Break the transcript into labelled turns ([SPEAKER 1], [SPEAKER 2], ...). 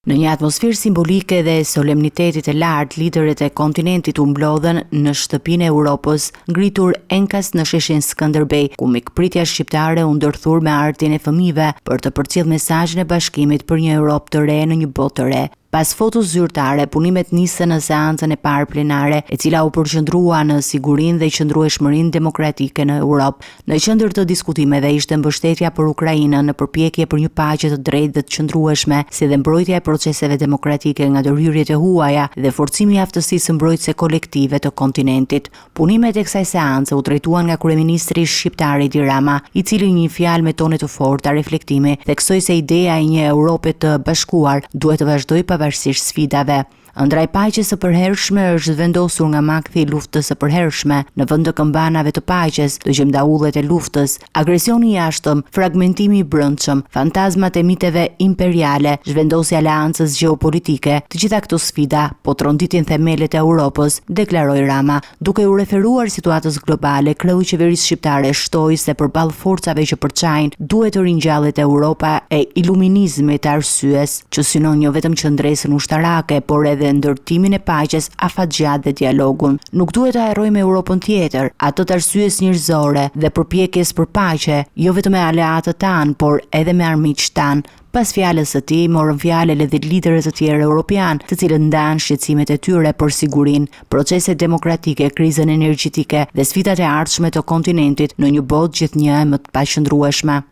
[SPEAKER 1] Në një atmosferë simbolike dhe solemnitetit e lartë, liderët e kontinentit u mblodhen në shtëpinë e Europës, ngritur enkas në sheshin Skënderbej, ku mikpritja shqiptare u ndërthur me artin e fëmijëve për të përcjellë mesazhin e bashkimit për një Europë të re në një botë të re. Pas fotos zyrtare, punimet nisën në seancën e parë plenare, e cila u përqendrua në sigurinë dhe qëndrueshmërinë demokratike në Europë. Në qendër të diskutimeve ishte mbështetja për Ukrainën në përpjekje për një paqe të drejtë dhe të qëndrueshme, si dhe mbrojtja e proceseve demokratike nga ndërhyrjet e huaja dhe forcimi i aftësisë mbrojtëse kolektive të kontinentit. Punimet e kësaj seance u drejtuan nga kryeministri shqiptar Edi Rama, i cili një fjalë me tone të forta reflektimi theksoi se ideja e një Europe të bashkuar duhet të vazhdojë pavarësisht sfidave. Ëndra e paqes së përhershme është vendosur nga makthi i luftës së përhershme në vend të këmbanave të paqes, të gjemdaullet e luftës, agresioni i jashtëm, fragmentimi i brendshëm, fantazmat e miteve imperiale, zhvendosja e aleancës gjeopolitike, të gjitha këto sfida po tronditin themelet e Europës, deklaroi Rama, duke u referuar situatës globale. Kreu i qeverisë shqiptare shtoi se përballë forcave që përçajnë, duhet të ringjallet Europa e iluminizmit të arsyes, që synon jo vetëm qendresën ushtarake, por edhe ndërtimin e paqes afatgjat dhe dialogun. Nuk duhet të harrojmë Europën tjetër, atë të arsyes njerëzore dhe përpjekjes për paqe, jo vetëm me aleatët tanë, por edhe me armiqtë tanë. Pas fjalës së tij, morën fjalë edhe liderët të tjerë europian, të cilët ndanë shqetësimet e tyre për sigurinë, proceset demokratike, krizën energjetike dhe sfidat e ardhshme të kontinentit në një botë gjithnjë më të paqëndrueshme.